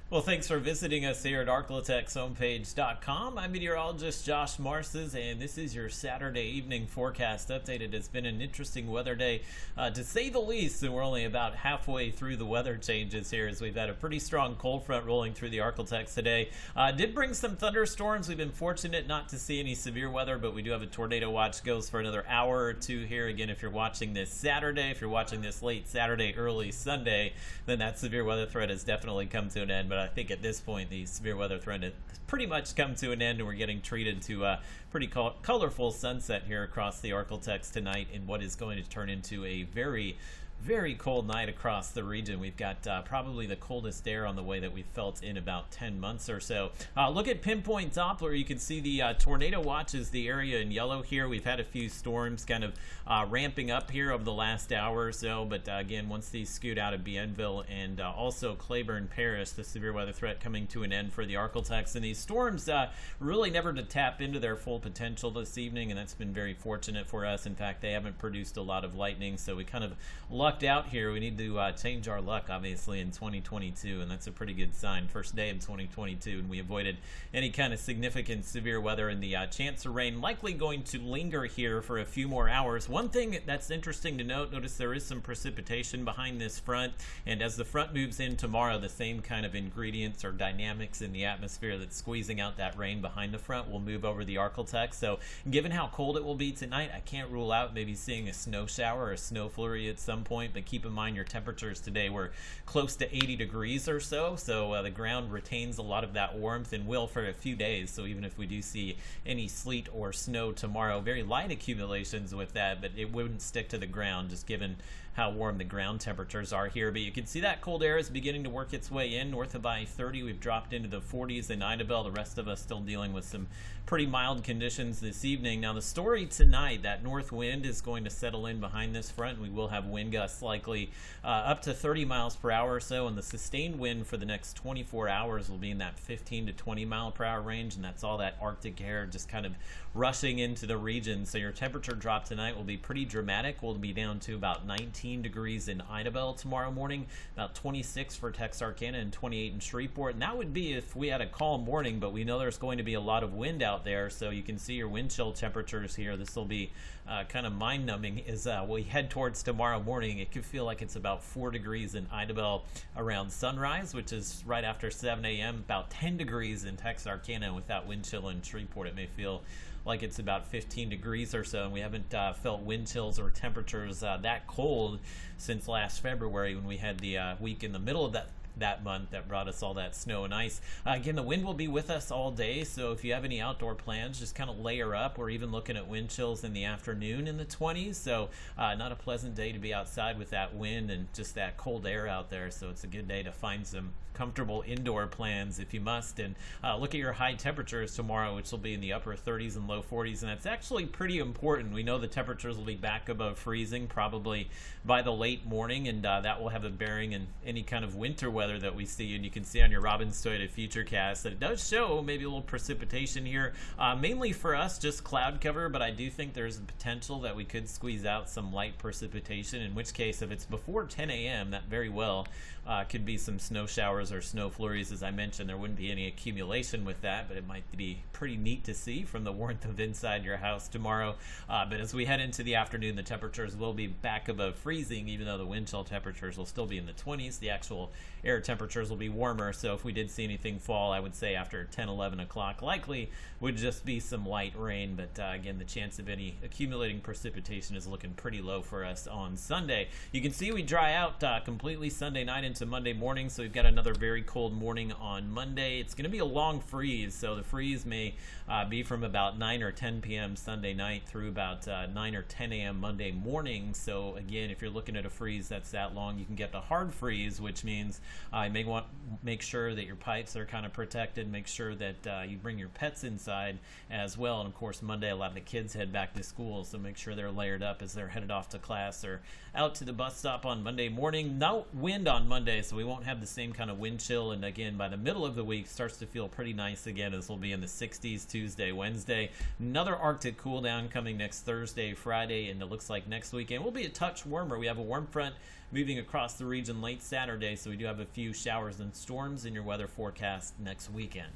Well, thanks for visiting us here at arklatexhomepage.com. I'm meteorologist Josh Marces, and this is your Saturday evening forecast update. It has been an interesting weather day, to say the least, and we're only about halfway through the weather changes here as we've had a pretty strong cold front rolling through the Arklatex today. Did bring some thunderstorms. We've been fortunate not to see any severe weather, but we do have a tornado watch goes for another hour or two here. Again, if you're watching this Saturday, if you're watching this late Saturday, early Sunday, then that severe weather threat has definitely come to an end. But I think at this point, the severe weather threat has pretty much come to an end, and we're getting treated to a pretty colorful sunset here across the Arklatex tonight in what is going to turn into a very cold night across the region. We've got probably the coldest air on the way that we've felt in about 10 months or so. Look at pinpoint Doppler. You can see the tornado watch is the area in yellow here. We've had a few storms kind of ramping up here over the last hour or so, but again, once these scoot out of Bienville and also Claiborne Parish, the severe weather threat coming to an end for the Arklatex. And these storms really never to tap into their full potential this evening, and that's been very fortunate for us. In fact, they haven't produced a lot of lightning, so we kind of lucked out here. We need to change our luck, obviously, in 2022, and that's a pretty good sign. First day of 2022, and we avoided any kind of significant severe weather, and the chance of rain likely going to linger here for a few more hours. One thing that's interesting to notice there is some precipitation behind this front, and as the front moves in tomorrow, the same kind of ingredients or dynamics in the atmosphere that's squeezing out that rain behind the front will move over the Arklatex. So given how cold it will be tonight, I can't rule out maybe seeing a snow shower or a snow flurry at some point, but keep in mind your temperatures today were close to 80 degrees or so, the ground retains a lot of that warmth and will for a few days. So even if we do see any sleet or snow tomorrow, very light accumulations with that, but it wouldn't stick to the ground just given how warm the ground temperatures are here. But you can see that cold air is beginning to work its way in. North of I-30, we've dropped into the 40s in Idabel. The rest of us still dealing with some pretty mild conditions this evening. Now the story tonight, that north wind is going to settle in behind this front. We will have wind gusts likely up to 30 miles per hour or so, and the sustained wind for the next 24 hours will be in that 15 to 20 mile per hour range, and that's all that Arctic air just kind of rushing into the region. So your temperature drop tonight will be pretty dramatic. We'll be down to about 19 degrees in Idabel tomorrow morning, about 26 for Texarkana, and 28 in Shreveport. And that would be if we had a calm morning, but we know there's going to be a lot of wind out there, so you can see your wind chill temperatures here. This will be kind of mind-numbing as we head towards tomorrow morning. It could feel like it's about 4 degrees in Idabel around sunrise, which is right after 7 a.m., about 10 degrees in Texarkana. With that wind chill in Shreveport, it may feel like it's about 15 degrees or so, and we haven't felt wind chills or temperatures that cold since last February when we had the week in the middle of that month that brought us all that snow and ice. Again, the wind will be with us all day, so if you have any outdoor plans, just kind of layer up. We're even looking at wind chills in the afternoon in the 20s, so not a pleasant day to be outside with that wind and just that cold air out there. So it's a good day to find some comfortable indoor plans if you must. And look at your high temperatures tomorrow, which will be in the upper 30s and low 40s, and that's actually pretty important. We know the temperatures will be back above freezing probably by the late morning, and that will have a bearing in any kind of winter weather that we see. And you can see on your Robbins Toyota Futurecast that it does show maybe a little precipitation here, mainly for us just cloud cover, but I do think there's the potential that we could squeeze out some light precipitation, in which case if it's before 10 a.m. that very well could be some snow showers or snow flurries. As I mentioned, there wouldn't be any accumulation with that, but it might be pretty neat to see from the warmth of inside your house tomorrow. But as we head into the afternoon, the temperatures will be back above freezing, even though the wind chill temperatures will still be in the 20s. The actual air temperatures will be warmer, so if we did see anything fall, I would say after 10, 11 o'clock, likely would just be some light rain. But again, the chance of any accumulating precipitation is looking pretty low for us on Sunday. You can see we dry out completely Sunday night into Monday morning, so we've got another very cold morning on Monday. It's going to be a long freeze, so the freeze may be from about 9 or 10 p.m. Sunday night through about 9 or 10 a.m. Monday morning. So again, if you're looking at a freeze that's that long, you can get the hard freeze, which means you may want to make sure that your pipes are kind of protected, make sure that you bring your pets inside as well. And of course, Monday, a lot of the kids head back to school, so make sure they're layered up as they're headed off to class or out to the bus stop on Monday morning. No wind on Monday Monday, so we won't have the same kind of wind chill. And again, by the middle of the week, starts to feel pretty nice again, as we'll be in the 60s Tuesday, Wednesday. Another Arctic cool down coming next Thursday, Friday, and it looks like next weekend will be a touch warmer. We have a warm front moving across the region late Saturday, so we do have a few showers and storms in your weather forecast next weekend.